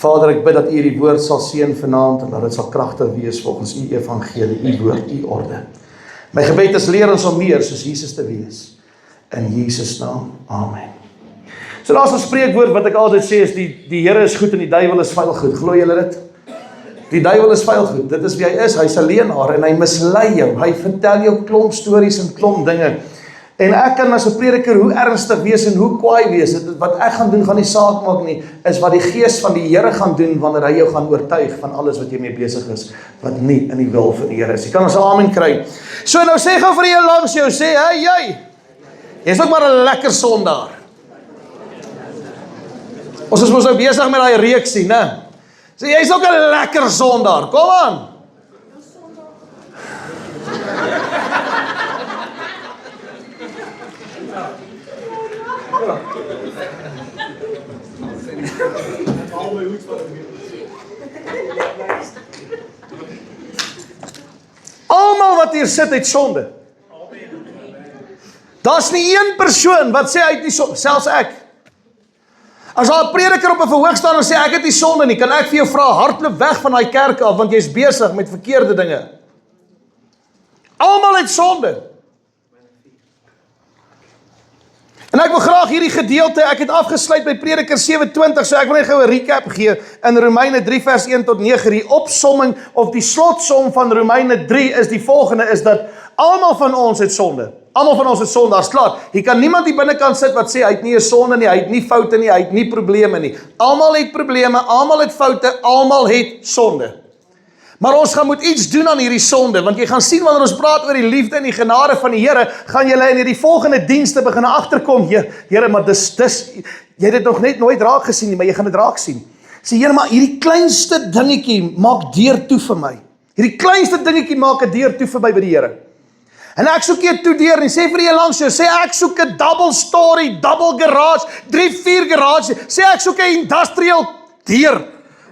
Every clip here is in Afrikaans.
Vader, ek bid dat U die woord sal seën vanaand en dat dit sal kragtig wees volgens U evangelie, U woord, U orde. My gebed is leer ons om meer soos Jesus te wees. In Jesus naam, amen. So daar's 'n spreekwoord wat ek altyd sê is die Here is goed en die duiwel is vuil goed. Glo julle dit? Die duiwel is vuil goed. Dit is wie hy is. Hy's 'n leienaar en hy mislei jou. Hy vertel jou klomp stories en klomp dinge. En ek kan as 'n prediker hoe ernstig wees en hoe kwaai wees. Wat ek gaan doen gaan nie saak maak nie, is wat die gees van die Here gaan doen wanneer hy jou gaan oortuig van alles wat jy mee besig is, wat nie in die wil van die Here is. Jy kan ons 'n amen kry. So nou sê gou vir jy langs jou, sê, hey jy, jy's ook maar 'n lekker sondaar. Ons is mos nou besig met daai reeksie, né? Sê jy's ook 'n lekker sondaar. Kom aan. Almal wat hier sit het sonde. Daar's nie een persoon wat sê hy het nie sonde, selfs ek. As daar 'n prediker op 'n verhoog staan en sê ek het nie sonde nie, kan ek vir jou vra, hardloop weg van daai kerk af want jy's besig met verkeerde dinge. Almal het sonde. En ek wil graag hierdie gedeelte, ek het afgesluit by Prediker 27, so ek wil net gou 'n recap gee in Romeine 3 vers 1 tot 9. Die opsomming of die slotsom van Romeine 3 is die volgende, is dat almal van ons het sonde. Almal van ons het sonde, daar's klaar. Jy kan niemand die binnekant sit wat sê hy het nie 'n sonde nie, hy het nie foute nie, hy het nie probleme nie. Almal het probleme, almal het foute, almal het sonde. Maar ons moet iets doen aan hierdie sonde, want jy gaan sien wanneer ons praat oor die liefde en die genade van die Here, gaan julle in hierdie volgende dienste begin agterkom, Here, maar dis jy het dit nog net nooit raak gesien nie, maar jy gaan dit raak sien. Sê Here, maar hierdie kleinste dingetjie maak deur toe vir my. Hierdie kleinste dingetjie maak 'n deur toe vir my by die Here. En ek soek jy toe deur en sê vir jy langs jou, sê ek soek 'n double story, double garage, 3-4 garage, sê ek soek 'n industrial deur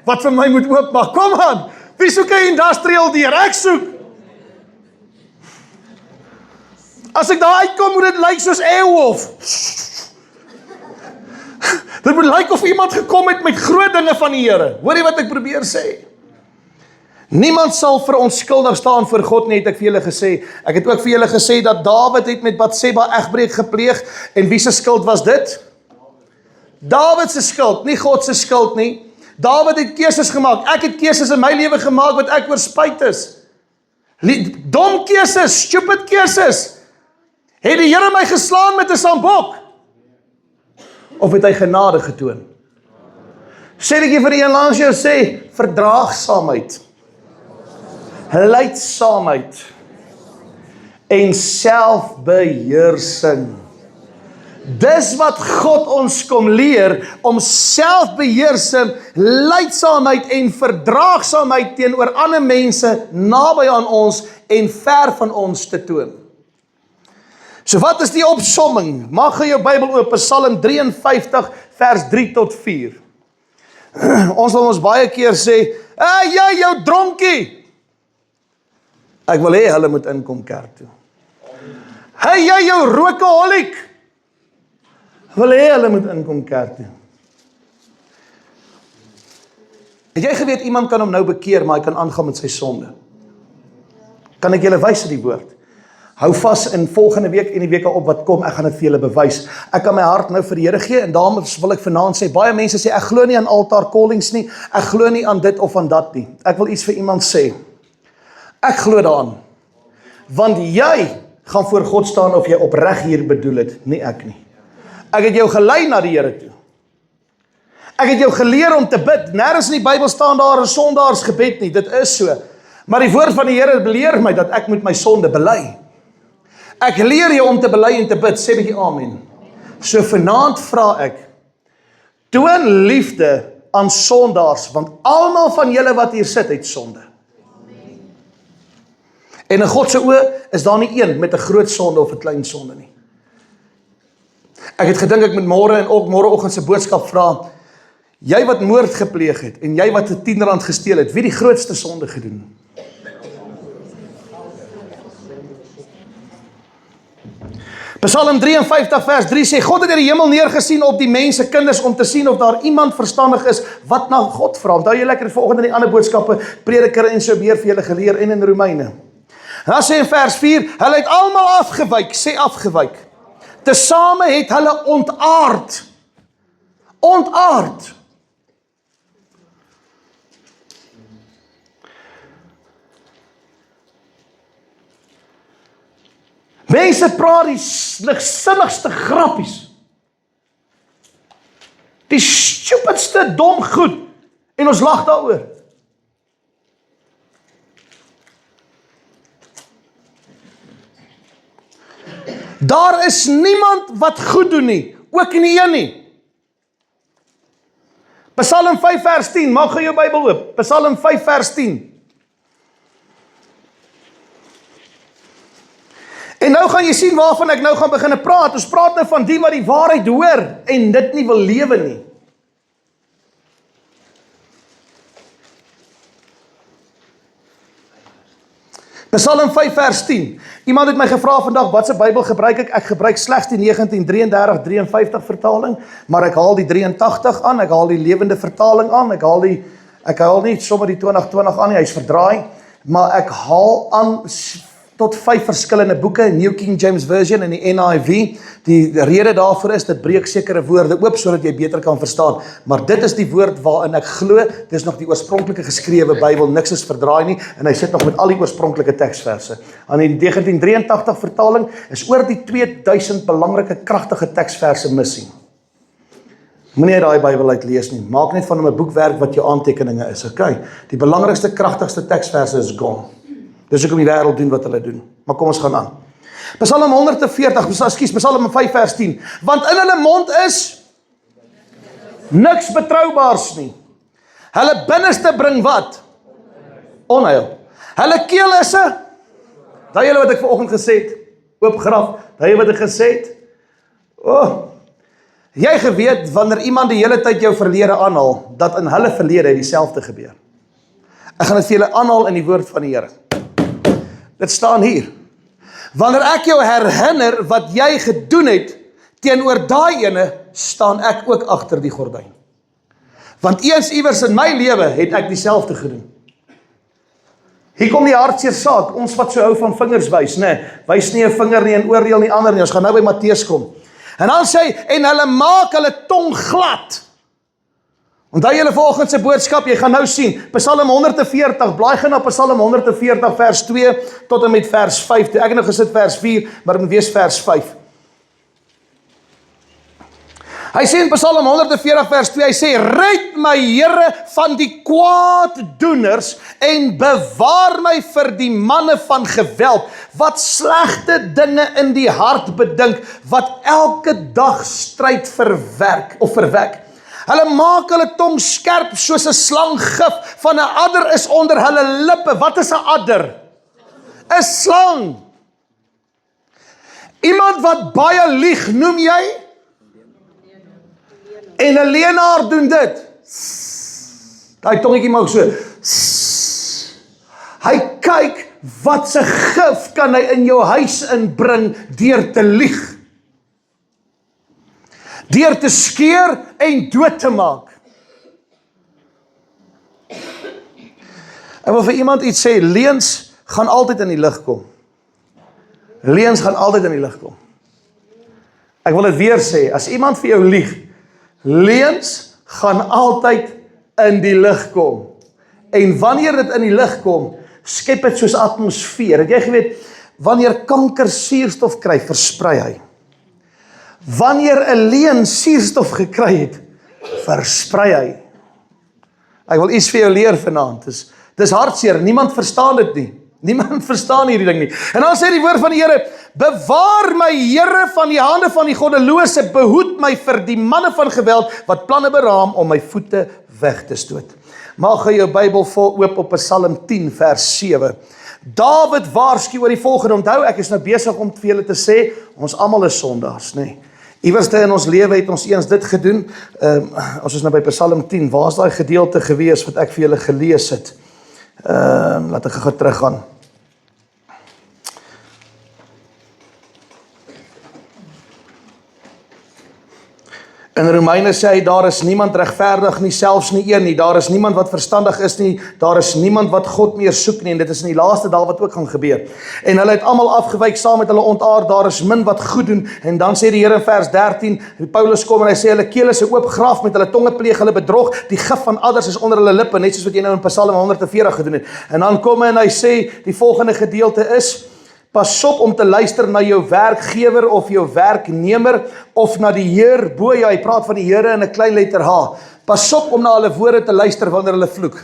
wat vir my moet oopmaak. Kom aan. Wie soek 'n industrial deur? Ek soek. As ek daar uitkom, moet dit lyk soos Airwolf. Dit moet lyk of iemand gekom het met groot dinge van die Here. Hoor jy wat ek probeer sê? Niemand sal verontskuldig staan voor God nie, het ek vir julle gesê. Ek het ook vir julle gesê dat Dawid het met Batseba egbreek gepleeg en wie se skuld was dit? Dawid se skuld, nie God se skuld nie. Dawid het keuses gemaak. Ek het keuses in my lewe gemaak wat ek oor spyt is. Dom keuses, stupid keuses. Het die Here my geslaan met 'n sambok? Of het hy genade getoon? Sê ek vir die een langs jou, sê verdraagsaamheid, lydsaamheid en selfbeheersing. Dis wat God ons kom leer, om selfbeheersing, lydsaamheid en verdraagsaamheid teenoor ander mense naby aan ons en ver van ons te toon. So wat is die opsomming? Maak gou jou Bybel oop, Psalm 53 vers 3 tot 4. Ons wil ons baie keer sê, jy jou dronkie. Ek wil hê hulle moet inkom kerk toe. Jy jou rokeholik. Wil hê hulle moet inkom kerk toe. Het jy geweet, iemand kan hom nou bekeer, maar hy kan aangaan met sy sonde. Kan ek julle wys uit die woord? Hou vas in volgende week en die weke op wat kom, ek gaan dit vir julle bewys. Ek kan my hart nou vir die Here gee, en daarom wil ek vanaand sê, baie mense sê, ek glo nie aan altaar callings nie, ek glo nie aan dit of aan dat nie. Ek wil iets vir iemand sê. Ek glo daaraan. Want jy gaan voor God staan of jy opreg hier bedoel het, nie ek nie. Ek het jou gelei na die Here toe. Ek het jou geleer om te bid. Nêrens in die Bybel staan daar 'n sondaarsgebed nie, dit is so. Maar die woord van die Here leer my dat ek moet my sonde bely. Ek leer jou om te bely en te bid, sê bietjie amen. So vanaand vra ek, toon liefde aan sondaars, want almal van julle wat hier sit het sonde. En in God se oë is daar nie een met 'n groot sonde of 'n klein sonde nie. Ek het gedink ek moet môre en ook môreoggend se boodskap vra, jy wat moord gepleeg het en jy wat 'n R10 gesteel het, wie die grootste sonde gedoen? Psalm 53 vers 3 sê, God het uit die hemel neergesien op die mense kinders om te sien of daar iemand verstandig is wat na God vra. Onthou jy lekker vanoggend in die ander boodskappe, Prediker en so meer vir julle geleer en in Romeine. En dan sê in vers 4, hulle het almal afgewyk, sê afgewyk. Tesame het hulle ontaard. Ontaard. Mense praat die ligsinnigste grappies. Die stupidste dom goed. En ons lag daaroor. Daar is niemand wat goed doen nie. Ook nie een nie. Psalm 5 vers 10. Maak gou jou Bybel oop. Psalm 5 vers 10. En nou gaan jy sien waarvan ek nou gaan begin praat. Ons praat nou van die wat die waarheid hoor en dit nie wil lewe nie. Psalm 5 vers 10. Iemand het my gevra vandag, wat se Bybel gebruik ek? Ek gebruik slegs die 1933-53 vertaling, maar ek haal die 83 aan, ek haal die lewende vertaling aan, ek haal nie sommer die 2020 aan nie, hy's verdraai, maar ek haal aan tot 5 verskillende boeke, New King James Version en die NIV. Die rede daarvoor is, dit breek sekere woorde oop, sodat jy beter kan verstaan. Maar dit is die woord waarin ek glo, dit is nog die oorspronklike geskrewe Bybel, niks is verdraai nie, en hy sit nog met al die oorspronklike teksverse. Aan die 1983 vertaling is oor die 2000 belangrike, kragtige teksverse missie. Moenie daai Bybel uitlees nie, maak net van hom 'n boekwerk wat jou aantekeninge is, okay? Die belangrikste, kragtigste teksverse is gone. Dis hoekom die wêreld doen wat hulle doen. Maar kom ons gaan aan. Psalm 140, Psalm 5 vers 10. Want in hulle mond is niks betroubaars nie. Hulle binneste bring wat? Onheil. Hulle keel is daai julle wat ek vanoggend gesê het, oopgraf, daai wat ek gesê het. Jy geweet wanneer iemand die hele tyd jou verlede aanhaal, dat in hulle verlede dieselfde gebeur. Ek gaan dit vir julle aanhaal in die woord van die Here. Dit staan hier. Wanneer ek jou herinner wat jy gedoen het, teenoor daai ene, staan ek ook agter die gordyn. Want eens iewers in my lewe het ek dieselfde gedoen. Hier kom die hartseer saak, ons wat so hou van vingers wys, wys nie 'n vinger nie en oordeel nie ander nie, ons gaan nou by Matteus kom. En dan sê hy, en hulle maak hulle tong glad. Onthou julle vanoggend se boodskap, jy gaan nou sien, Psalm 140, blaai gaan na Psalm 140 vers 2 tot en met vers 5, ek het nou gesit vers 4, maar dit moet wees vers 5. Hy sê in Psalm 140 vers 2, hy sê, red my Here van die kwaaddoeners en bewaar my vir die manne van geweld, wat slegte dinge in die hart bedink, wat elke dag stryd verwek. Hulle maak hulle tong skerp soos 'n slanggif, van 'n adder is onder hulle lippe. Wat is 'n adder? 'n Slang. Iemand wat baie lieg, noem jy? En 'n leienaar doen dit. Daai tongetjie maak so. Hy kyk wat se gif kan hy in jou huis inbring deur te lieg. Deur te skeer en dood te maak. Ek wil vir iemand iets sê, leuns gaan altyd in die lig kom. Leuns gaan altyd in die lig kom. Ek wil dit weer sê, as iemand vir jou lieg, leuns gaan altyd in die lig kom. En wanneer dit in die lig kom, skep dit soos atmosfeer. Het jy geweet, wanneer kanker suurstof kry, versprei hy. Wanneer 'n leuen suurstof gekry het, versprei hy. Ek wil iets vir jou leer vanaand. Dis hartseer, niemand verstaan dit nie. Niemand verstaan hierdie ding nie. En dan sê die woord van die Here, bewaar my Here van die hande van die goddelose, behoed my vir die manne van geweld, wat planne beraam om my voete weg te stoot. Maak jy jou Bybel vol oop op Psalm 10 vers 7. Dawid waarsku oor die volgende. Onthou, ek is nou besig om vir julle te sê, ons almal is sondaars, nê. Iewerste in ons lewe het ons eens dit gedoen. Ons is nou by Psalm 10. Waar is daai gedeelte gewees wat ek vir julle gelees het? Laat ek gou teruggaan. In Romeine sê hy, daar is niemand regverdig nie, selfs nie een nie, daar is niemand wat verstandig is nie, daar is niemand wat God meer soek nie, en dit is in die laaste dae wat ook gaan gebeur. En hulle het almal afgewyk saam met hulle ontaard, daar is min wat goed doen, en dan sê die Here in vers 13, Paulus kom en hy sê, hulle kele is 'n oop graf, met hulle tonge pleeg hulle bedrog, die gif van adders is onder hulle lippe, net soos wat jy nou in Psalm 140 gedoen het. En dan kom hy en hy sê, die volgende gedeelte is, pas op om te luister na jou werkgewer of jou werknemer of na die Heer bo jou. Hy praat van die Here in 'n klein letter H. Pas op om na hulle woorde te luister wanneer hulle vloek.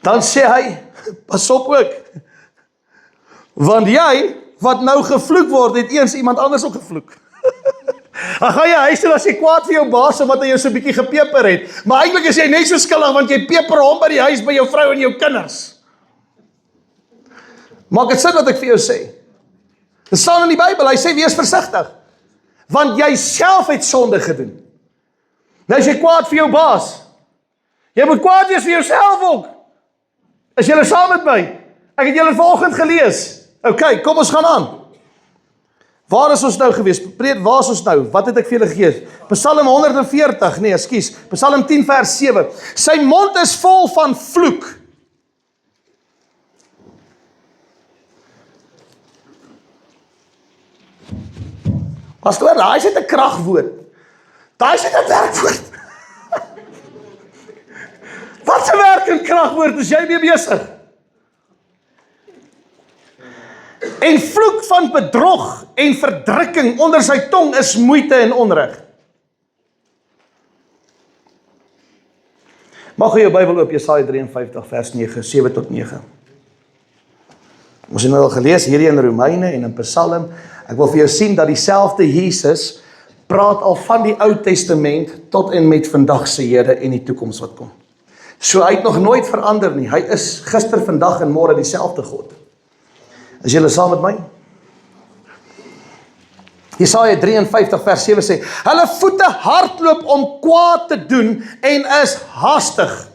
Dan sê hy, pas op ook. Want jy, wat nou gevloek word, het eens iemand anders ook gevloek. Dan gaan jy huis toe as jy kwaad vir jou baas omdat hy jou so 'n bietjie gepeper het. Maar eintlik is jy net so skuldig want jy peper hom by die huis by jou vrou en jou kinders. Maak dit sin wat ek vir jou sê? Dit staan in die Bybel, hy sê wees versigtig. Want jy self het sonde gedoen. Nou as jy kwaad vir jou baas, jy moet kwaad wees vir jouself ook. Is julle saam met my? Ek het julle vanoggend gelees. OK, kom ons gaan aan. Waar is ons nou gewees? Waar is ons nou? Wat het ek vir julle gegee? Psalm 140, nee, ekskuus. Psalm 10 vers 7. Sy mond is vol van vloek. Pastoor, daai is net 'n kragwoord. Daai is net 'n werkwoord. Wat 'n werk en kragwoord is jy mee besig? En vloek van bedrog en verdrukking onder sy tong is moeite en onreg. Mag jy jou Bybel oop, Jesaja 53 vers 9, 7 tot 9. Ons het nou al gelees hierdie in Romeine en in Psalm. Ek wil vir jou sien dat dieselfde Jesus praat al van die Ou Testament tot en met vandag se Here en die toekoms wat kom. So hy het nog nooit verander nie. Hy is gister, vandag en môre dieselfde God. Is julle saam met my? Jesaja 53 vers 7 sê, hulle voete hardloop om kwaad te doen en is haastig.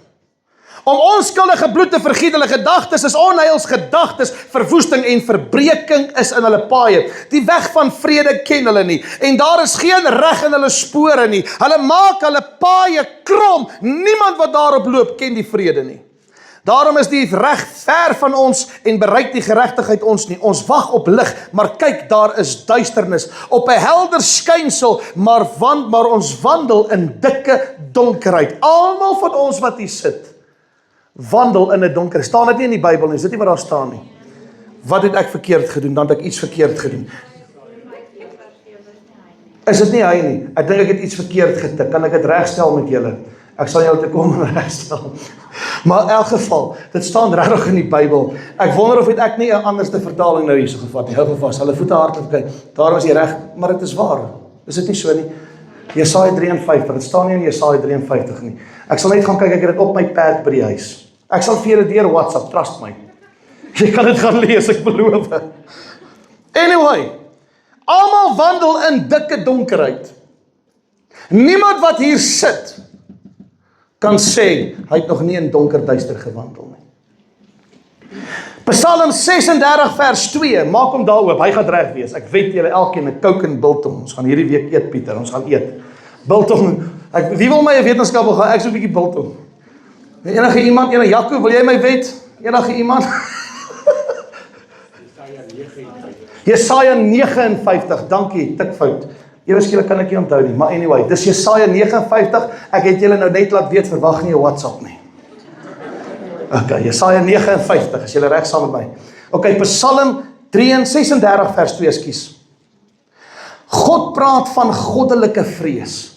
Om onskuldige bloed te vergiet, hulle gedagtes is onheilsgedagtes, verwoesting en verbreeking is in hulle paaie. Die weg van vrede ken hulle nie, en daar is geen reg in hulle spore nie. Hulle maak hulle paaie krom, niemand wat daarop loop ken die vrede nie. Daarom is die reg ver van ons en bereik die geregtigheid ons nie. Ons wag op lig, maar kyk, daar is duisternis. Op 'n helder skynsel, maar ons wandel in dikke donkerheid. Almal van ons wat hier sit, wandel in 'n donker. Staan dit nie in die Bybel nie? Is dit nie wat daar staan nie? Wat het ek verkeerd gedoen? Dan het ek iets verkeerd gedoen. Is dit nie hy nie? Ek dink ek het iets verkeerd getik. Kan ek dit regstel met julle? Ek sal jou te kom en regstel. Maar in elk geval, dit staan regtig in die Bybel. Ek wonder of ek nie 'n anderste vertaling nou hierso gevat nie. Hou gevas, hulle voete hardloop kyk. Daarom is jy reg, maar dit is waar. Is dit nie so nie? Jesaja 53, dit staan nie in Jesaja 53 nie. Ek sal net gaan kyk, ek het dit op my pad by die huis. Ek sal vir julle deur WhatsApp, trust my. Jy kan dit gaan lees, ek beloof. Anyway, almal wandel in dikke donkerheid. Niemand wat hier sit kan sê, hy het nog nie in donker duister gewandel nie. Psalm 36 vers 2, maak hom daar oop, hy gaan reg wees. Ek weet julle elkeen 'n Coke en biltong. Ons gaan hierdie week eet, Pieter, ons gaan eet. Biltong, wie wil my 'n wetenskap wil gaan? Ek so 'n bietjie biltong. Enige iemand, Jaco, wil jy my wet? Enige iemand? Jesaja 59, dankie, tikfout. Ewe skielik kan ek nie onthou nie, maar anyway, dis Jesaja 59, ek het julle nou net laat weet, verwag nie 'n WhatsApp nie. Okay, Jesaja 59, is julle reg saam met my? Okay, Psalm 36 vers 2, ekskuus. God praat van goddelike vrees.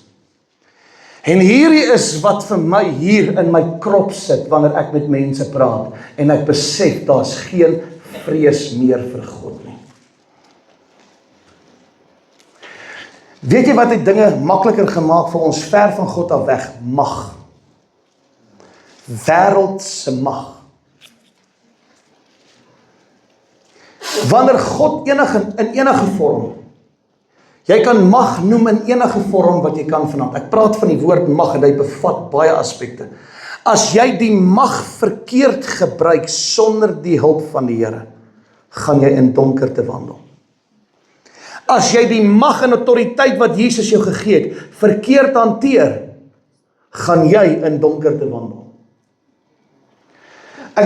En hierdie is wat vir my hier in my krop sit, wanneer ek met mense praat, en ek besef, daar's geen vrees meer vir God nie. Weet jy wat het dinge makliker gemaak vir ons, ver van God af weg? Mag. Wêreldse mag. Wanneer God in enige vorm, jy kan mag noem in enige vorm wat jy kan vanaand. Ek praat van die woord mag en hy bevat baie aspekte. As jy die mag verkeerd gebruik sonder die hulp van die Here, gaan jy in donkerte wandel. As jy die mag en autoriteit wat Jesus jou gegee het, verkeerd hanteer, gaan jy in donkerte wandel. Ek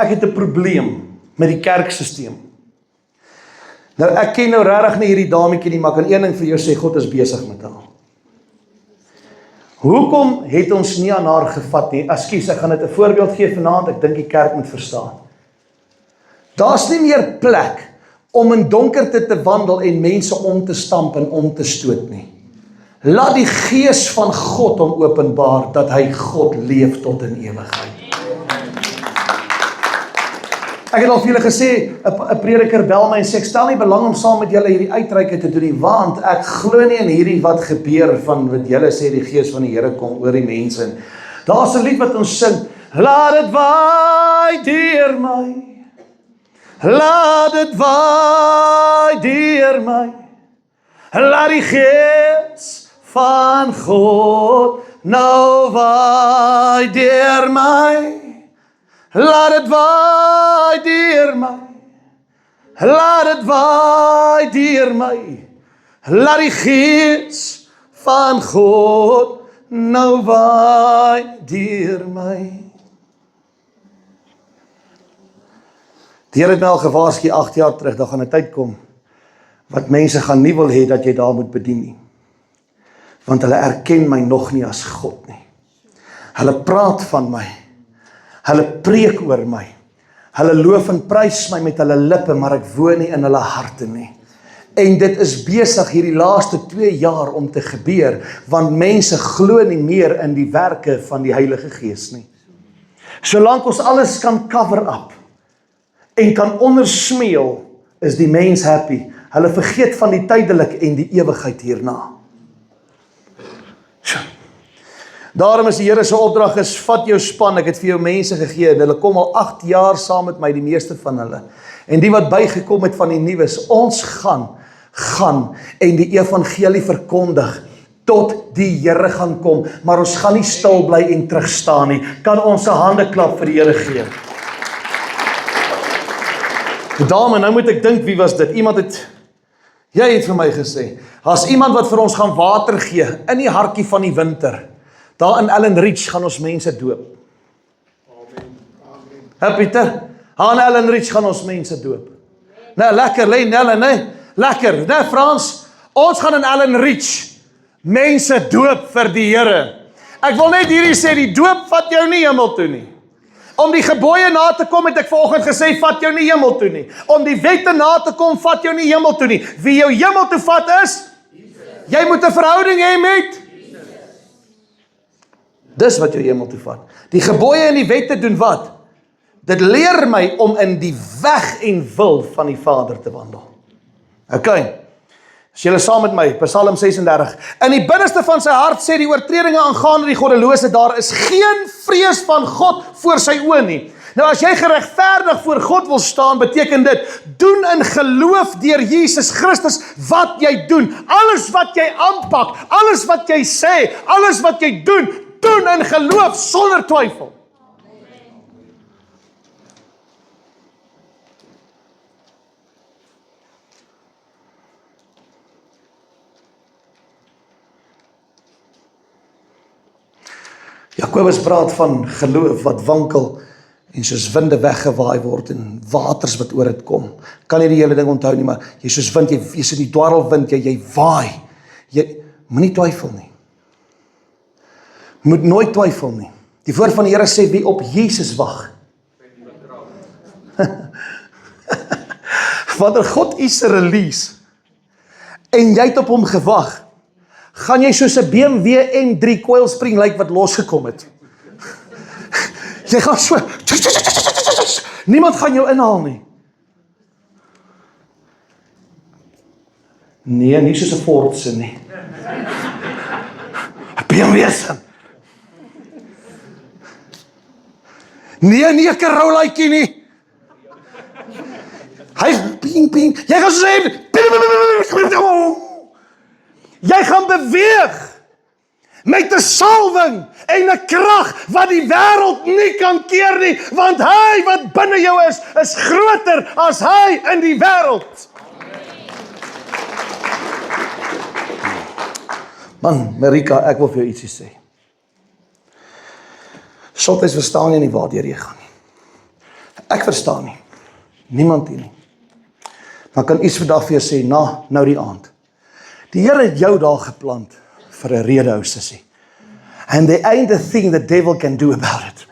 het 'n probleem met die kerksysteem. Nou ek ken nou regtig nie hierdie dametjie nie, maar kan een ding vir jou sê, God is besig met haar. Hoekom het ons nie aan haar gevat nie? Ekskuus, ek gaan dit 'n voorbeeld gee vanaand, ek dink die kerk moet verstaan. Daar's nie meer plek om in donkerte te wandel en mense om te stamp en om te stoot nie. Laat die gees van God hom openbaar, dat hy God leef tot in ewigheid. Ek het al vir julle gesê, 'n prediker bel my en sê, ek stel nie belang om saam met julle hierdie uitreike te doen nie, want ek glo nie in hierdie wat gebeur van wat julle sê die gees van die Here kom oor die mense. Daar's 'n lied wat ons sing, laat dit waai deur my, laat dit waai deur my, laat die gees van God nou waai deur my. Laat dit waai deur my, laat dit waai deur my, laat die gees van God nou waai deur my. Die Here het my al gewaarsku 8 jaar terug, daar gaan 'n tyd kom, wat mense gaan nie wil hê dat jy daar moet bedien nie, want hulle erken my nog nie as God nie. Hulle praat van my, hulle preek oor my, hulle loof en prys my met hulle lippe, maar ek woon nie in hulle harte nie. En dit is besig hierdie laaste 2 jaar om te gebeur, want mense glo nie meer in die werke van die Heilige Gees nie. Solank ons alles kan cover up en kan ondersmeel, is die mens happy. Hulle vergeet van die tydelik en die ewigheid hierna. Daarom is die Here se opdrag is, vat jou span, ek het vir jou mense gegee, en hulle kom al 8 jaar saam met my, die meeste van hulle. En die wat bygekom het van die nuus, ons gaan en die evangelie verkondig, tot die Here gaan kom, maar ons gaan nie stil bly en terugstaan nie. Kan ons 'n hande klap vir die Here gee? Dame, nou moet ek dink, wie was dit? Jy het vir my gesê, as iemand wat vir ons gaan water gee, in die hartjie van die winter, daar in Ellen Ridge gaan ons mense doop. Amen. Pieter, in Ellen Ridge gaan ons mense doop. Nou, lekker, Nelle, nee, lekker, nee, Frans, ons gaan in Ellen Ridge mense doop vir die Here. Ek wil net hierdie sê, die doop vat jou nie hemel toe nie. Om die gebooie na te kom, het ek vanoggend gesê, vat jou nie hemel toe nie. Om die wette na te kom, vat jou nie hemel toe nie. Wie jou hemel toe vat is, jy moet 'n verhouding hê met. Dis wat jou hemel toe vat. Die gebooie en die wette doen wat? Dit leer my om in die weg en wil van die Vader te wandel. Ok, as julle saam met my, Psalm 36, in die binneste van sy hart sê die oortredinge aangaande die goddelose, daar is geen vrees van God voor sy oë nie. Nou as jy geregverdig voor God wil staan, beteken dit, doen in geloof deur Jesus Christus wat jy doen. Alles wat jy aanpak, alles wat jy sê, alles wat jy doen in geloof sonder twyfel. Jakobus praat van geloof wat wankel en soos winde weggewaai word en waters wat oor dit kom. Kan nie die hele ding onthou nie, maar jy soos wind, jy sit die dwarrelwind, jy waai. Jy moenie twyfel nie. Moet nooit twyfel nie. Die woord van die Here sê, wie op Jesus wag. Wanneer God iets release, en jy het op hom gewag, gaan jy soos 'n BMW M3 coil spring lyk wat losgekom het. Jy gaan so, niemand gaan jou inhaal nie. Nee, nie soos 'n Ford se nie. 'n BMW se. Nee, nie 'n Carolaatjie nie. Hy ping ping. Jy gaan sê, jy gaan beweeg met 'n salwing en 'n krag wat die wêreld nie kan keer nie, want hy wat binne jou is groter as hy in die wêreld. Man, Marika, ek wil vir jou ietsie sê. Soms verstaan jy nie waartoe jy gaan nie. Ek verstaan nie. Niemand hier nie. Maar kan iets vandag vir jou sê, nou die aand. Die Here het jou daar geplant vir 'n rede, ou sussie. And there ain't a thing the devil can do about it.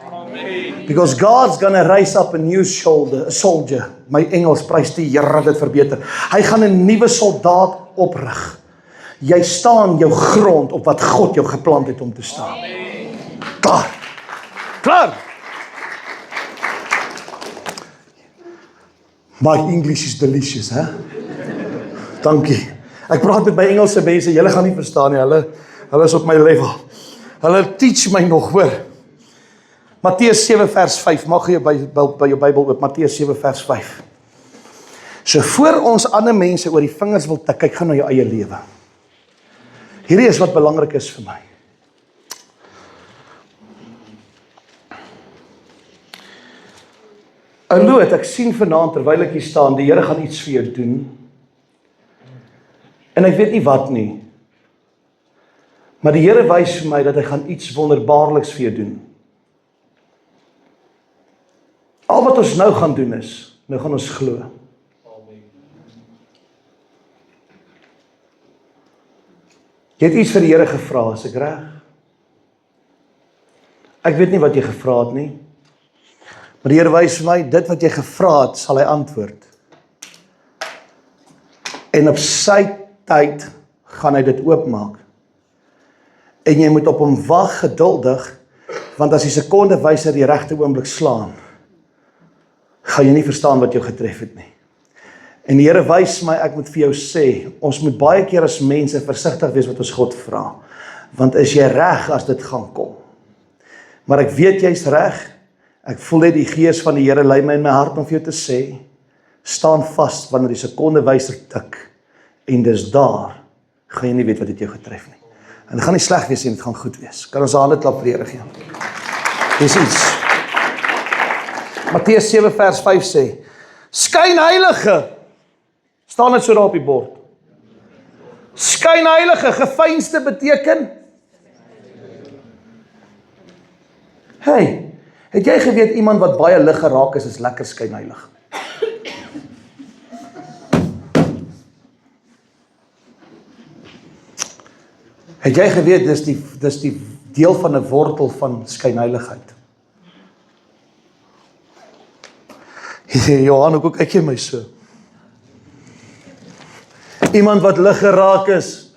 Because God's gonna raise up a new soldier. My Engels, prys die Here, dit verbeter. Hy gaan 'n nuwe soldaat oprig. Jy staan jou grond op wat God jou geplant het om te staan. Klaar. Klaar. My English is delicious, hè? Dankie. Ek praat met my Engelse mense, julle gaan nie verstaan nie, hulle is op my level. Hulle teach my nog, hoor. Matteus 7 vers 5, mag jy by jou Bybel oop, Matteus 7 vers 5. So voor ons ander mense oor die vingers wil tik, kyk gaan na jou eie lewe. Hierdie is wat belangrik is vir my. Ouloot, ek sien vanaand terwyl ek hier staan, die Here gaan iets vir jou doen. En ek weet nie wat nie. Maar die Here wys vir my dat hy gaan iets wonderbaarliks vir jou doen. Al wat ons nou gaan doen is, nou gaan ons glo. Jy het iets vir die Here gevra, is ek reg? Ek weet nie wat jy gevra het nie. Maar die Here wys vir my, dit wat jy gevra het, sal hy antwoord. En op sy tyd gaan hy dit oopmaak. En jy moet op hom wag geduldig, want as die sekondewyser die regte oomblik slaan, gaan jy nie verstaan wat jou getref het nie. En die Here wys my, ek moet vir jou sê, ons moet baie keer as mense versigtig wees wat ons God vra. Want is jy reg as dit gaan kom? Maar ek weet jy's reg. Ek voel net die Gees van die Here lei my in my hart om vir jou te sê, staan vas wanneer die sekondewyser tik. En dis daar, gaan jy nie weet wat dit jou getref nie. En dit gaan nie sleg wees nie, dit gaan goed wees. Kan ons hande klap vir die Here gee? Dis iets. Matteus 7 vers 5 sê, skynheilige, staan dit so daar op die bord. Skynheilige, gefeinste beteken? Hey, het jy geweet iemand wat baie lig geraak is lekker skynheilig? Het jy geweet, dis die deel van 'n wortel van skynheiligheid? Johan, hoe kyk jy my so? Iemand wat lig geraak is,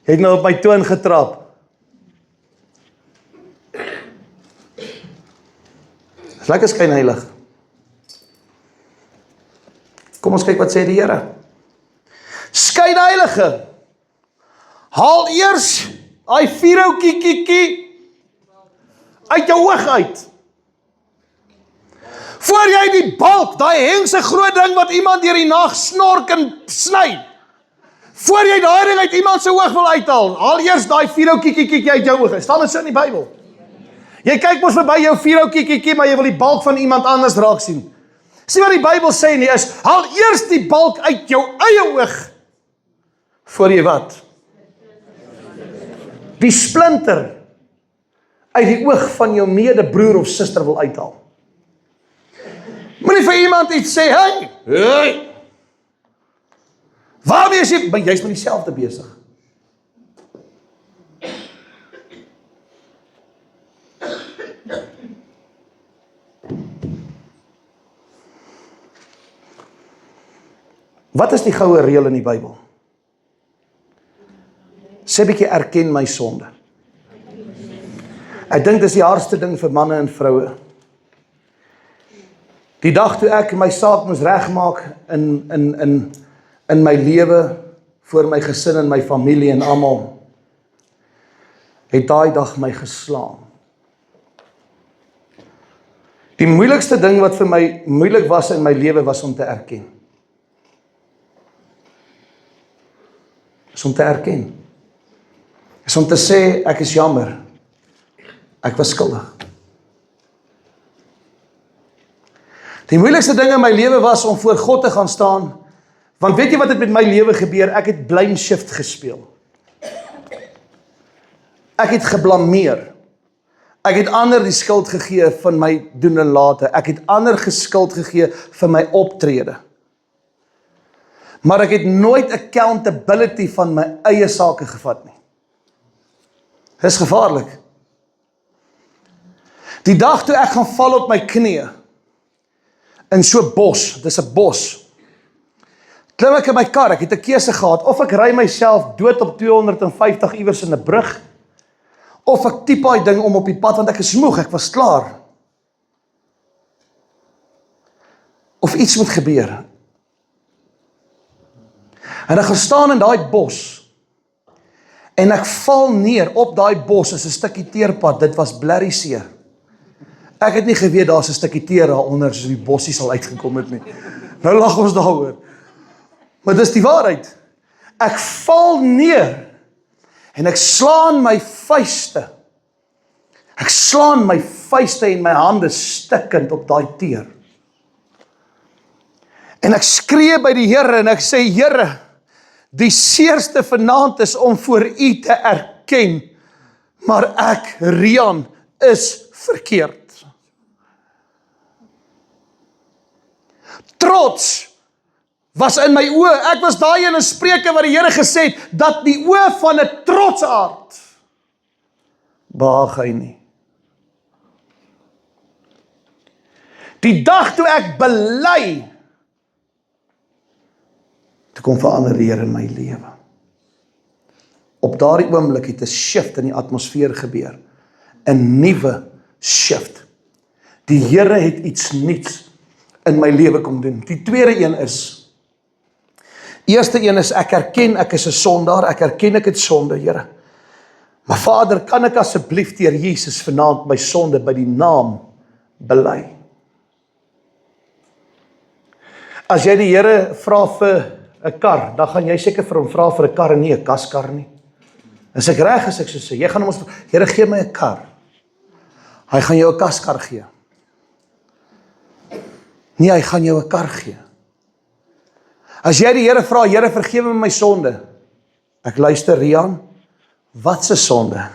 jy het nou op my toon getrap. Dis lekker skynheilig. Kom ons kyk wat sê die Here. Skynheilige, haal eers daai vierhoutjie uit jou oog uit. Voor jy die balk, daai hengse groot ding wat iemand deur die nag snork en sny. Voor jy daai ding uit iemand se oog wil uithaal, haal eers daai vierhoutjie uit jou oog. Staan dit so in die Bybel? Jy kyk mos verby jou vierhoutjie, maar jy wil die balk van iemand anders raak sien. Sien wat die Bybel sê nie is, haal eers die balk uit jou eie oog. Voor jy wat? Die splinter uit die oog van jou medebroer of suster wil uithaal. Moenie vir iemand iets sê, hey, waarmee is jy? Maar jy's met dieselfde besig. Wat is die goue reël in die Bybel? Sê 'n bietjie erken my sonde. Ek dink dis die hardste ding vir manne en vroue. Die dag toe ek my saak moes regmaak in my lewe, voor my gesin en my familie en almal, het daai dag my geslaan. Die moeilikste ding wat vir my moeilik was in my lewe was om te erken. Is om te erken. Is om te sê, ek is jammer. Ek was skuldig. Die moeilikste ding in my lewe was om voor God te gaan staan, want weet jy wat het met my lewe gebeur? Ek het blame shift gespeel. Ek het geblameer. Ek het ander die skuld gegee van my doen en late. Ek het ander skuld gegee vir my optrede. Maar ek het nooit accountability van my eie sake gevat nie. Dis gevaarlik. Die dag toe ek gaan val op my knieë, in so 'n bos, dis 'n bos, klim ek in my kar, ek het 'n keuse gehad, of ek ry myself dood op 250 iewers in 'n brug, of ek tipe daai ding om op die pad, want ek is moeg, ek was klaar. Of iets moet gebeur. En ek gaan staan in daai bos, en ek val neer op daai bos, is 'n stukkie teerpad, dit was blerrie seer. Ek het nie geweet daar's 'n stukkie teer daaronder, soos die bossie sal uitgekom het nie. Nou lag ons daaroor. Maar dis die waarheid. Ek val neer, en ek slaan my vuiste. Ek slaan my vuiste en my hande stikkend op daai teer. En ek skree by die Here en ek sê, Here, die seerste vanaand is om voor U te erken, maar ek, Rian, is verkeerd. Trots was in my oë. Ek was daai in 'n Spreuke wat die Here gesê het, dat die oë van 'n trotsaard behaag hy nie. Die dag toe ek bely, toe kom verander die Here in my lewe. Op daardie oomblik het 'n shift in die atmosfeer gebeur. 'n Nuwe shift. Die Here het iets nuuts in my lewe kom doen. Die tweede een is, eerste een is, ek erken ek is 'n sondaar, ek erken ek het sonde, Here. Maar Vader, kan ek asseblief deur Jesus vanaand my sonde by die naam bely? As jy die Here vra vir 'n kar, dan gaan jy seker vir hom vra vir 'n kar en nie 'n kaskar nie. As ek reg is, ek so sê, jy gaan hom ons, Here, gee my 'n kar. Hy gaan jou 'n kaskar gee. Nee, hy gaan jou 'n kar gee. As jy die Here vra, Here, vergewe my sonde. Ek luister, Rian, wat se sonde?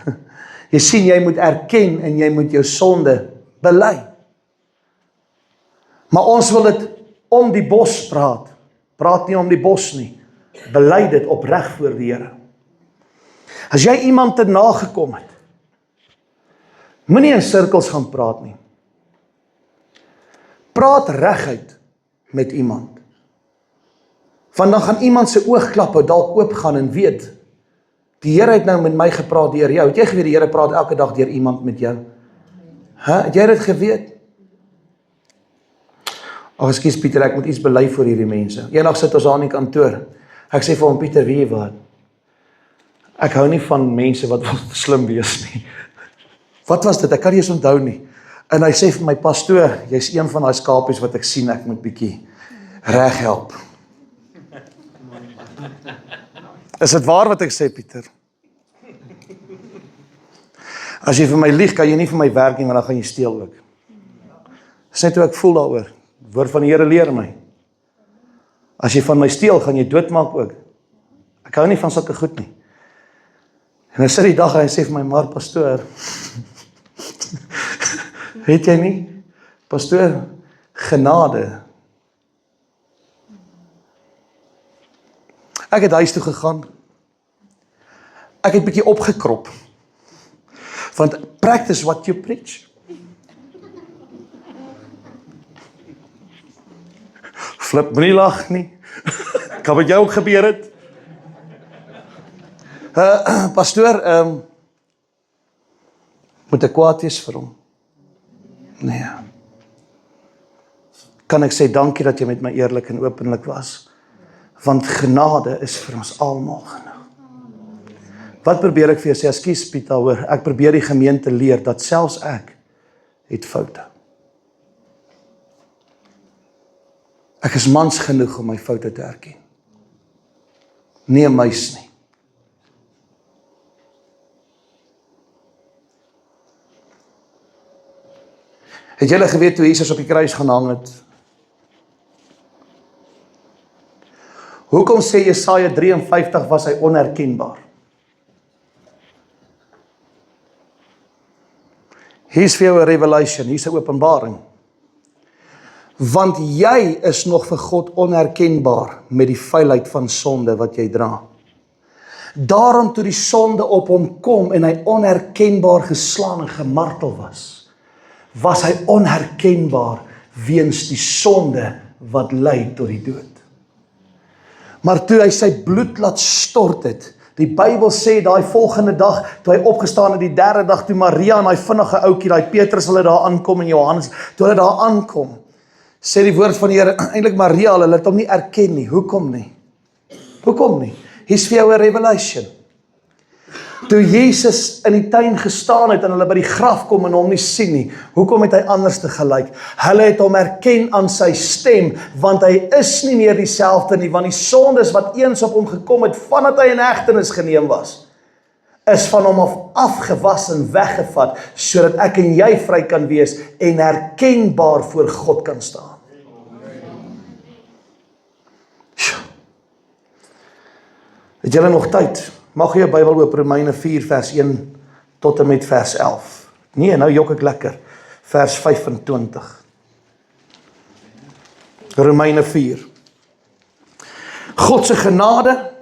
Jy sien, jy moet erken en jy moet jou sonde bely. Maar ons wil dit om die bos praat. Praat nie om die bos nie. Bely dit opreg voor die Here. As jy iemand te nagekom het, moenie in sirkels gaan praat nie. Praat reguit met iemand. Want dan gaan iemand se oogklappe dalk oop gaan en weet, die Here het nou met my gepraat deur jou. Het jy geweet die Here praat elke dag deur iemand met jou? Het jy dit geweet? Ekskuus Pieter, ek moet iets bely vir hierdie mense. Eendag sit ons aan die kantoor. Ek sê vir hom, Pieter, weet jy wat? Ek hou nie van mense wat wil slim wees nie. Wat was dit? Ek kan nie eens onthou nie. En hy sê vir my, pastoor, jy's een van daai skapies wat ek sien, ek moet bietjie reg help. Is dit waar wat ek sê, Pieter? As jy vir my lieg, kan jy nie vir my werk nie, want dan gaan jy steel ook. Dis net hoe ek voel daaroor. Woord van die Here leer my. As jy van my steel, gaan jy doodmaak ook. Ek hou nie van sulke goed nie. En hy sit die dag en hy sê vir my, maar pastoor, weet jy nie, pastoor, genade. Ek het huis toe gegaan. Ek het bietjie opgekrop. Want practice what you preach. Flip, moenie lag nie. Kan met jou ook gebeur het? Pastoor, moet ek kwaad wees vir hom? Nee. Kan ek sê dankie dat jy met my eerlik en openlik was? Want genade is vir ons almal genoeg. Wat probeer ek vir jou sê? Ekskuus Pieter, hoor, ek probeer die gemeente leer dat selfs ek het foute. Ek is mans genoeg om my foute te erken. Nie 'n muis nie. Het julle geweet toe Jesus op die kruis gaan hang het? Hoekom sê Jesaja 53 was hy onherkenbaar? Hier's vir jou 'n revelation, hier's 'n openbaring. Want jy is nog vir God onherkenbaar met die vuilheid van sonde wat jy dra. Daarom toe die sonde op hom kom en hy onherkenbaar geslaan en gemartel was hy onherkenbaar weens die sonde wat lei tot die dood. Maar toe hy sy bloed laat stort het, die Bybel sê daai volgende dag, toe hy opgestaan het die derde dag, toe Maria en daai vinnige ouetjie, daai Petrus hulle daar aankom en Johannes, toe hulle daar aankom, sê die woord van die Here, eintlik Maria, hulle het hom nie erken nie. Hoekom nie? Hoekom nie? Hier's vir jou 'n revelation. Toe Jesus in die tuin gestaan het en hulle by die graf kom en hom nie sien nie, hoekom het hy anders te gelyk? Hulle het hom herken aan sy stem, want hy is nie meer dieselfde nie, want die sondes wat eens op hom gekom het, vandat hy in hegtenis geneem was, is van hom af afgewas en weggevat, sodat ek en jy vry kan wees en herkenbaar voor God kan staan. Het julle nog tyd? Mag jy jou Bybel oop, Romeine 4 vers 1 tot en met vers 11. Nee, nou jok ek lekker. Vers 25. Romeine 4. God se genade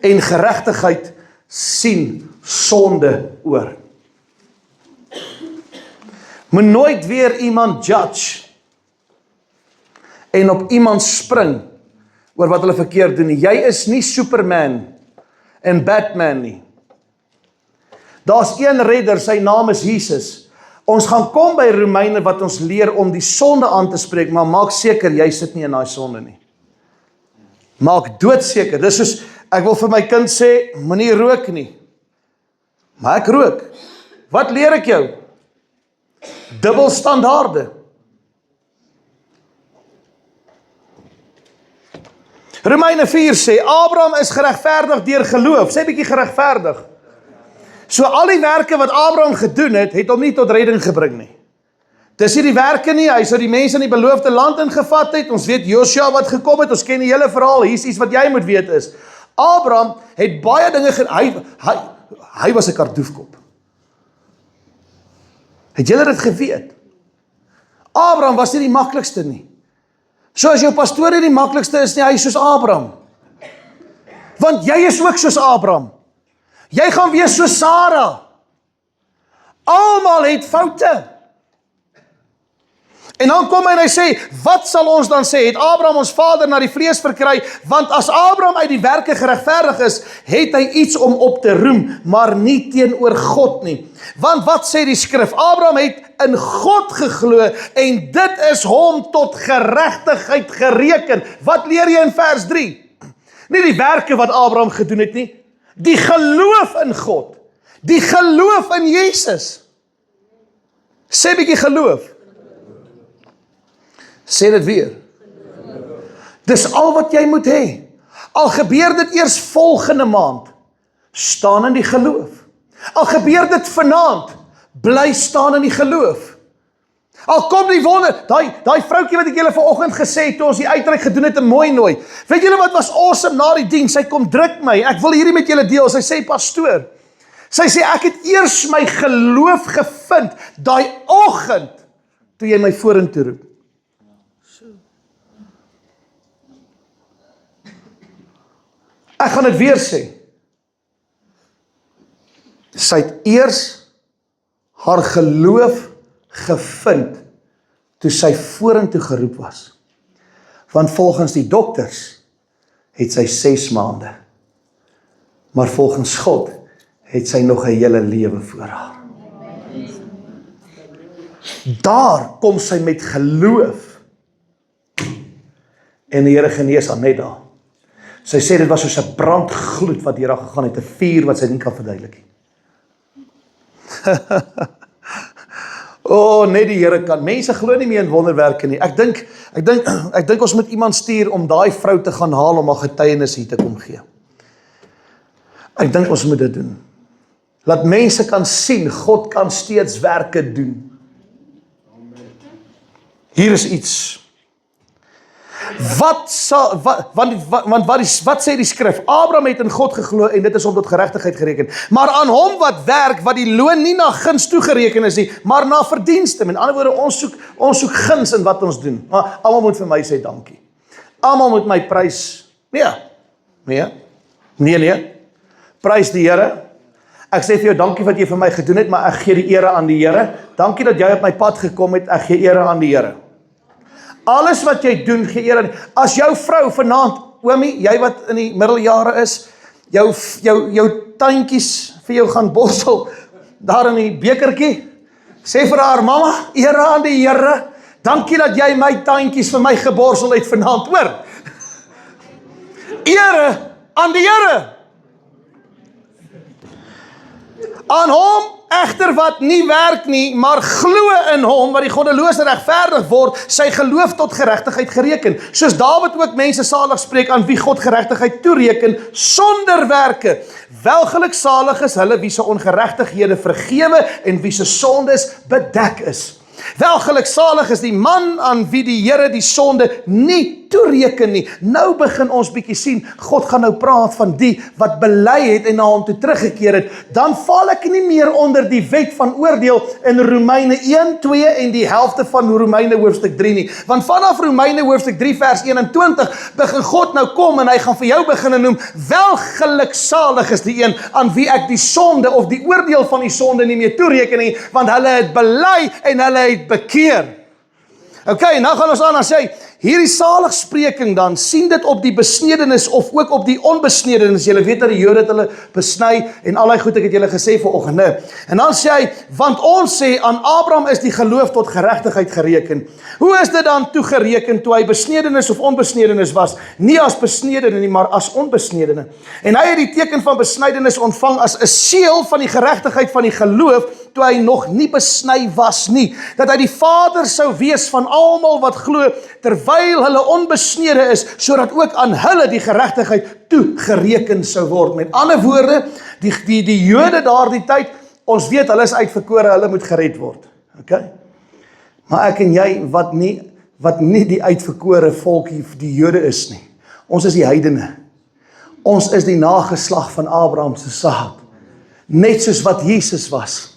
en geregtigheid sien sonde oor. Moet nooit weer iemand judge en op iemand spring oor wat hulle verkeerd doen nie. Jy is nie Superman en Batman nie. Daar's een redder, sy naam is Jesus. Ons gaan kom by Romeine wat ons leer om die sonde aan te spreek, maar maak seker jy sit nie in daai sonde nie. Maak doodseker. Dis soos ek wil vir my kind sê, moenie rook nie. Maar ek rook. Wat leer ek jou? Dubbelstandaarde. Romeine 4 sê, Abraham is geregverdig deur geloof. Sê bietjie geregverdig. So al die werke wat Abraham gedoen het, het hom nie tot redding gebring nie. Dis nie die werke nie, hy sou die mense in die beloofde land ingevat het. Ons weet Joshua wat gekom het, ons ken die hele verhaal. Hier's iets wat jy moet weet is, Abraham het baie dinge hy was 'n kardoefkop. Het julle dit geweet? Abraham was nie die maklikste nie. So as jou pastoor nie die maklikste is nie, hy is soos Abraham. Want jy is ook soos Abraham. Jy gaan wees soos Sarah. Almal het foute. En dan kom hy en hy sê, wat sal ons dan sê? Het Abraham ons vader na die vlees verkry? Want as Abraham uit die werke geregverdig is, het hy iets om op te roem, maar nie teenoor God nie. Want wat sê die skrif? Abraham het in God geglo en dit is hom tot geregtigheid gereken. Wat leer jy in vers 3? Nie die werke wat Abraham gedoen het nie, die geloof in God, die geloof in Jesus. Sê bietjie geloof. Sê dit weer. Dis al wat jy moet hê. Al gebeur dit eers volgende maand, staan in die geloof. Al gebeur dit vanaand, bly staan in die geloof. Al kom die wonder, daai vroutjie wat ek julle vanoggend gesê het, toe ons die uitreik gedoen het in Mooinooi. Weet julle wat was awesome na die diens? Sy kom druk my, ek wil hierdie met julle deel. Sy sê, pastoor, sy sê, ek het eers my geloof gevind, daai oggend, toe jy my vorentoe roep. Ek gaan dit weer sê. Sy het eers haar geloof gevind toe sy vorentoe geroep was. Want volgens die dokters het sy 6 maande. Maar volgens God het sy nog 'n hele lewe voor haar. Daar kom sy met geloof. En die Here genees haar net daar. Sy sê dit was soos 'n brandgloed wat deur haar gegaan het, 'n vuur wat sy nie kan verduidelik nie. Net die Here kan. Mense glo nie meer in wonderwerke nie. Ek dink ons moet iemand stuur om daai vrou te gaan haal om haar getuienis hier te kom gee. Ek dink ons moet dit doen. Laat mense kan sien, God kan steeds werke doen. Hier is iets. Wat sê die skrif? Abraham het in God geglo en dit is hom tot geregtigheid gereken. Maar aan hom wat werk, wat die loon nie na guns toegereken is nie, maar na verdienste. Met ander woorde, ons soek guns in wat ons doen. Maar almal moet vir my sê dankie. Almal moet my prys. Nee. Prys die Here. Ek sê vir jou dankie wat jy vir my gedoen het, maar ek gee die ere aan die Here. Dankie dat jy op my pad gekom het, ek gee ere aan die Here. Alles wat jy doen, gee ere aan. As jou vrou vanaand, oomie, jy wat in die middeljare is, jou tuintjies vir jou gaan borsel, daar in die bekertjie, sê vir haar, mamma, ere aan die Here, dankie dat jy my tuintjies vir my geborsel het vanaand, hoor. Ere aan die Here. Aan hom egter wat nie werk nie, maar glo in hom, wat die goddelose regverdig word, sy geloof tot geregtigheid gereken. Soos Dawid ook mense salig spreek, aan wie God geregtigheid toereken, sonder werke. Welgeluksalig is hulle wie se ongeregtighede vergewe en wie se sondes bedek is. Welgeluksalig is die man aan wie die Here die sonde nie toereken nie. Nou begin ons bietjie sien, God gaan nou praat van die wat bely het en na hom toe teruggekeer het. Dan val ek nie meer onder die wet van oordeel in Romeine 1, 2 en die helfte van Romeine hoofstuk 3 nie. Want vanaf Romeine hoofstuk 3 vers 21 begin God nou kom en hy gaan vir jou begin noem, welgeluksalig is die een aan wie ek die sonde of die oordeel van die sonde nie meer toereken nie, want hulle het bely en hulle het bekeer. Okay, nou gaan ons aan en sê, hierdie saligspreking dan, sien dit op die besnedenis of ook op die onbesnedenis. Julle weet dat die Jode het hulle besny en al die goed ek het julle gesê vanoggend. En dan sê hy, want ons sê aan Abraham is die geloof tot geregtigheid gereken. Hoe is dit dan toegereken toe hy besnedenis of onbesnedenis was? Nie as besnedene nie, maar as onbesnedene. En hy het die teken van besnydenis ontvang as 'n seël van die geregtigheid van die geloof toe hy nog nie besny was nie. Dat hy die vader sou wees van almal wat glo terwyl hulle onbesnede is, sodat ook aan hulle die geregtigheid toegereken sou word. Met ander woorde, die Jode daardie tyd, ons weet hulle is uitverkore, hulle moet gered word. Okay? Maar ek en jy wat nie die uitverkore volkie, die Jode is nie. Ons is die heidene. Ons is die nageslag van Abraham se saad. Net soos wat Jesus was.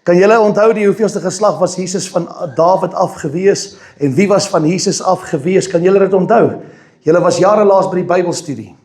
Kan julle onthou die hoeveelste geslag was Jesus van Dawid af gewees en wie was van Jesus af gewees? Kan julle dit onthou? Julle was jare laas by die Bybelstudie.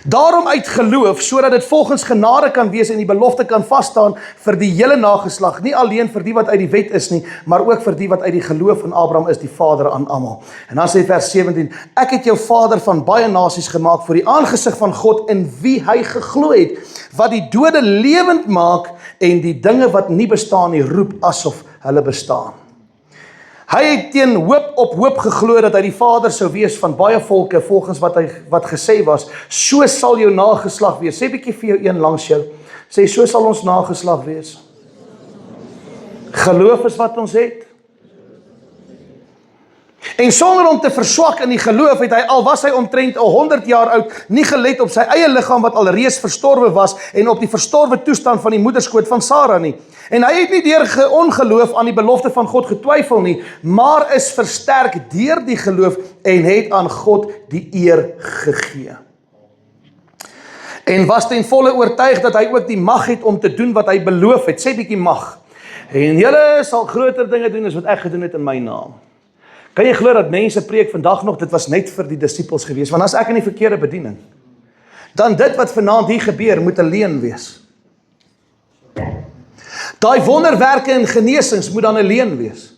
Daarom uit geloof, sodat dit volgens genade kan wees en die belofte kan vasstaan vir die hele nageslag, nie alleen vir die wat uit die wet is nie, maar ook vir die wat uit die geloof in Abraham is, die vader aan almal. En dan sê vers 17, ek het jou vader van baie nasies gemaak voor die aangesig van God in wie hy geglo het, wat die dode lewend maak en die dinge wat nie bestaan nie roep asof hulle bestaan. Hy het teen hoop op hoop geglo dat hy die vader sou wees van baie volke volgens wat gesê was, so sal jou nageslag wees. Sê bietjie vir jou een langs jou. Sê, so sal ons nageslag wees. Geloof is wat ons het. En sonder om te verswak in die geloof het hy, al was hy omtrent 100 jaar oud, nie gelet op sy eie liggaam wat alreeds verstorwe was en op die verstorwe toestand van die moederskoot van Sara nie. En hy het nie deur ongeloof aan die belofte van God getwyfel nie, maar is versterk deur die geloof en het aan God die eer gegee. En was ten volle oortuig dat hy ook die mag het om te doen wat hy beloof het. Sê bietjie mag. En julle sal groter dinge doen as wat ek gedoen het in my naam. Kan jy glo dat mense preek vandag nog, dit was net vir die disippels gewees, want as ek in die verkeerde bediening, dan dit wat vanaand hier gebeur, moet 'n leuen wees. Daai wonderwerke en genesings moet dan 'n leuen wees.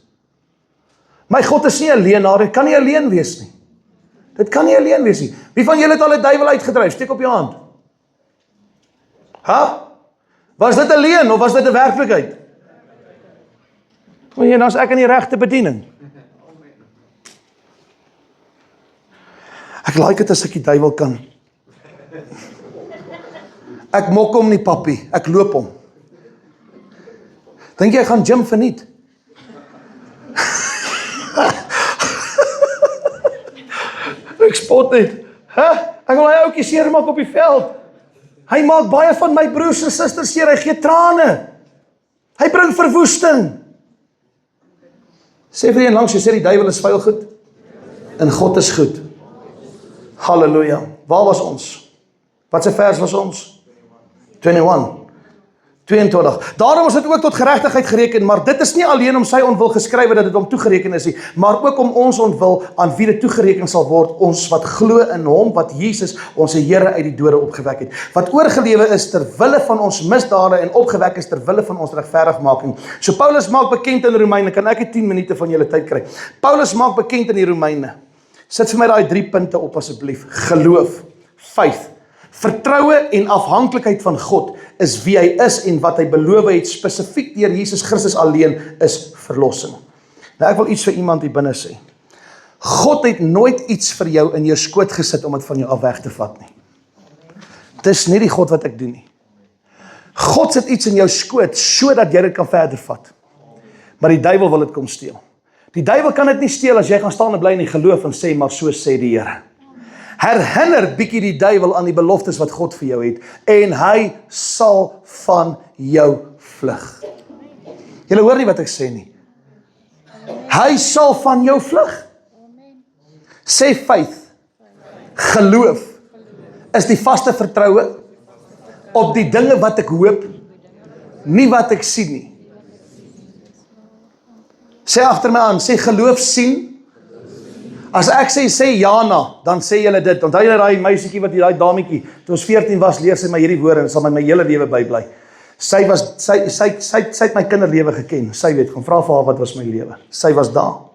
My God is nie 'n leienaar, dit kan nie 'n leuen wees nie. Dit kan nie 'n leuen wees nie. Wie van julle het al 'n duiwel uitgedryf? Steek op jou hand. Was dit 'n leuen of was dit 'n werklikheid? O, dan is ek in die regte bediening. Ek like dit as ek die duiwel kan. Ek mok hom nie, papi. Ek loop hom. Dink jy ek gaan gym verniet? Ek spot net. Ek wil hy ouetjie seer maak op die veld. Hy maak baie van my broers en susters seer. Hy gee trane. Hy bring verwoesting. Sê vir een langs, jy sê die duiwel is vuil goed, en God is goed. Halleluja. Waar was ons? Wat se vers was ons? 22. Daarom is dit ook tot geregtigheid gereken, maar dit is nie alleen om sy onwil geskrywe dat dit hom toegereken is nie, maar ook om ons onwil aan wie dit toegereken sal word, ons wat glo in hom, wat Jesus, ons Here uit die dode opgewek het, wat oorgelewe is ter wille van ons misdade en opgewek is ter wille van ons regverdigmaking. So Paulus maak bekend in Romeine, kan ek 10 minute van julle tyd kry? Paulus maak bekend in die Romeine. Sit vir my daai 3 punte op asseblief. Geloof, faith, vertroue en afhanklikheid van God is wie hy is en wat hy beloof het, spesifiek deur Jesus Christus alleen is verlossing. Nou ek wil iets vir iemand hier binne sê. God het nooit iets vir jou in jou skoot gesit om dit van jou af weg te vat nie. Dis nie die God wat ek doen nie. God sit iets in jou skoot sodat jy dit kan verder vat. Maar die duiwel wil dit kom steel. Die duiwel kan dit nie steel as jy gaan staan en bly in die geloof en sê, maar so sê die Here. Herinner bietjie die duiwel aan die beloftes wat God vir jou het, en hy sal van jou vlug. Julle hoor nie wat ek sê nie. Hy sal van jou vlug. Sê faith, geloof, is die vaste vertroue op die dinge wat ek hoop, nie wat ek sien nie. Sê agter my aan, sê geloof sien. As ek sê Jana, dan sê julle dit. Onthou julle daai meisietjie wat daai dametjie, toe ons 14 was, leer sy my hierdie woorde en sal my hele lewe bybly. Sy het my kinderlewe geken. Sy weet, gaan vra vir haar wat was my lewe. Sy was daar.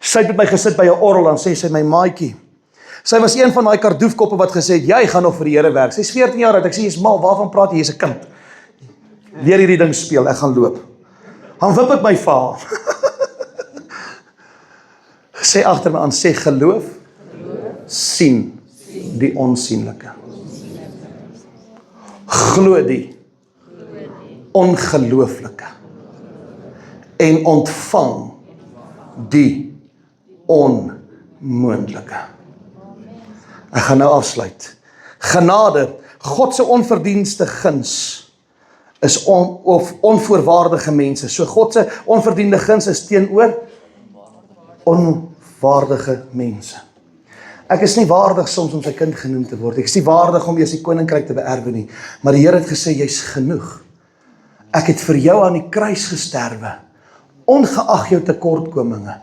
Sy het met my gesit by 'n orgel en sê sy my maatjie. Sy was een van daai kardoefkoppe wat gesê het, jy gaan nog vir die Here werk. Sy's 14 jaar oud. Ek sê, jy's mal, waarvan praat jy? Jy's 'n kind. Leer hierdie ding speel, ek gaan loop. Dan wip ek my vaal. Sê agter my aan, sê geloof, sien die onsienlike. Glo die ongelooflike en ontvang die onmoontlike. Ek gaan nou afsluit. Genade, God se onverdienste guns is onvoorwaardige mense. So God se onverdiende guns is teenoor onwaardige mense. Ek is nie waardig soms om sy kind genoem te word. Ek is nie waardig om eers die koninkryk te beerwe nie. Maar die Here het gesê, jy's genoeg. Ek het vir jou aan die kruis gesterwe, ongeag jou tekortkominge,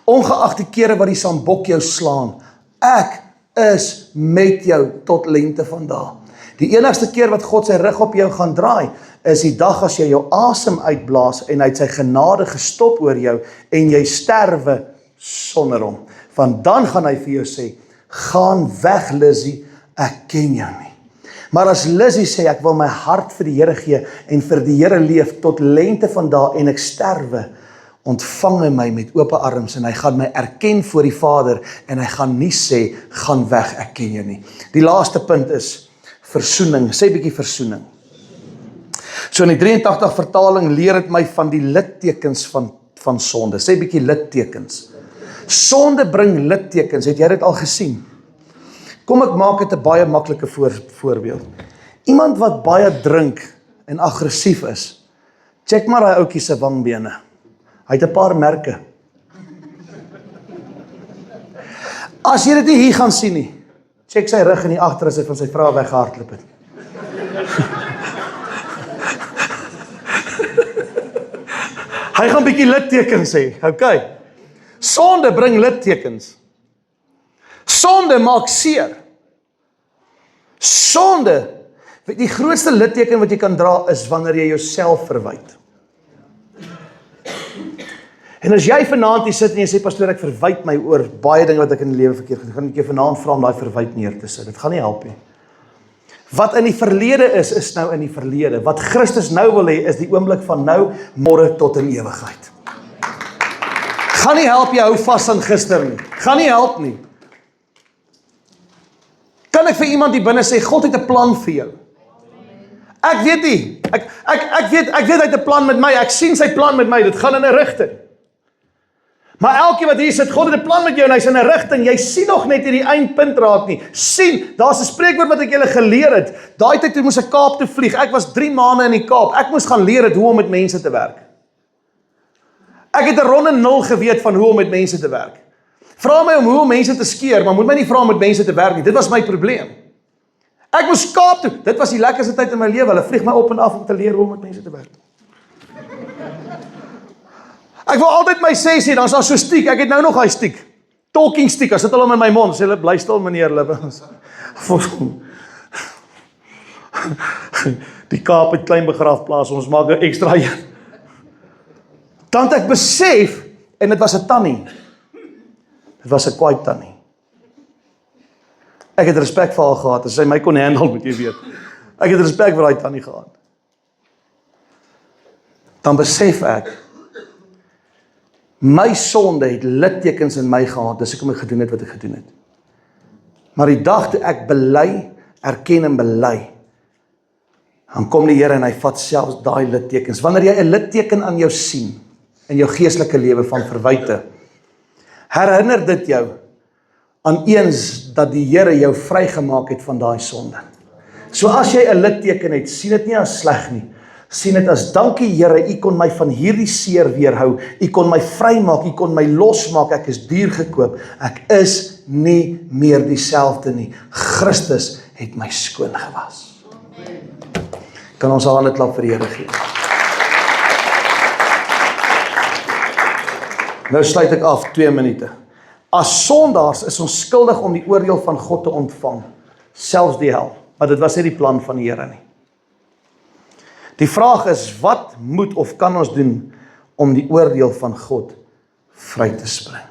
ongeag die kere wat die sambok jou slaan. Ek is met jou tot lengte van dae. Die enigste keer wat God sy rug op jou gaan draai, is die dag as jy jou asem uitblaas en hy het sy genade gestop oor jou en jy sterwe sonder hom. Want dan gaan hy vir jou sê, gaan weg Lizzie, ek ken jou nie. Maar as Lizzie sê, ek wil my hart vir die Here gee en vir die Here leef tot lengte van dae en ek sterwe, ontvang hy my met oop arms en hy gaan my erken voor die Vader en hy gaan nie sê, gaan weg, ek ken jou nie. Die laaste punt is versoening. Sê bietjie versoening. So in die 83 vertaling leer het my van die littekens van sonde. Sê bietjie littekens. Sonde bring littekens. Het jy dit al gesien? Kom ek maak dit 'n baie maklike voorbeeld. Iemand wat baie drink en aggressief is, check maar daai ouetjie se wangbene. Hy het 'n paar merke. As jy dit nie hier gaan sien nie, check sy rug en die agter as hy van sy vrou weggehardloop het. Hy gaan bietjie littekens hê, okay. Sonde bring littekens. Sonde maak seer. Sonde, die grootste litteken wat jy kan dra is wanneer jy jouself verwyd. En as jy vanaand hier sit en jy sê, pastoor, ek verwyd my oor baie dinge wat ek in die lewe verkeerd gedoen, gaan ek jou vanaand vra om daai verwyd neer te sit. Dit gaan nie help nie. Wat in die verlede is nou in die verlede. Wat Christus nou wil hê, is die oomblik van nou, môre tot in ewigheid. Gaan nie help jy hou vas aan gister nie. Gaan nie help nie. Kan ek vir iemand hier binne sê, God het 'n plan vir jou? Ek weet nie. Ek weet hy het 'n plan met my. Ek sien sy plan met my. Dit gaan in 'n rigting. Maar elkeen wat hier sit, God het 'n plan met jou en hy's in 'n rigting. Jy sien nog net hierdie eindpunt raak nie. Sien, daar's 'n spreekwoord wat ek julle geleer het. Daai tyd toe moes ek Kaap toe vlieg. Ek was 3 maande in die Kaap. Ek moes gaan leer het hoe om met mense te werk. Ek het 'n ronde nul geweet van hoe om met mense te werk. Vra my om hoe om mense te skeer, maar moet my nie vra om met mense te werk nie. Dit was my probleem. Ek moes Kaap toe. Dit was die lekkerste tyd in my lewe. Hulle vlieg my op en af om te leer hoe om met mense te werk. Ek wil altyd my sê, dan is daar so stiek. Ek het nou nog daai stiek. Talking stiek. As dit al in my mond, sê hulle bly stil meneer hulle. Die Kaap het klein begraafplaas, ons maak 'n ekstra een. Dan het ek besef, en dit was 'n tannie. Dit was 'n kwaai tannie. Ek het respek vir haar gehad, as sy my kon handle, moet jy weet. Ek het respek vir daai tannie gehad. Dan besef ek, my sonde het littekens in my gehad, dis hoekom ek gedoen het wat ek gedoen het. Maar die dag toe ek bely, erken en bely, dan kom die Here en hy vat selfs daai littekens. Wanneer jy 'n litteken aan jou sien, in jou geestelike lewe van verwyte, herinner dit jou aan eens dat die Here jou vrygemaak het van daai sonde. So as jy 'n litteken het, sien dit nie as sleg nie. Sien dit as dankie Here, U kon my van hierdie seer weerhou. U kon my vrymaak, U kon my losmaak. Ek is duur gekoop. Ek is nie meer dieselfde nie. Christus het my skoon gewas. Kan ons 'n hande klap vir die Here gee? Nou sluit ek af 2 minute. As sondaars is ons skuldig om die oordeel van God te ontvang, selfs die hel. Maar dit was nie die plan van die Here nie. Die vraag is, wat moet of kan ons doen om die oordeel van God vry te spring?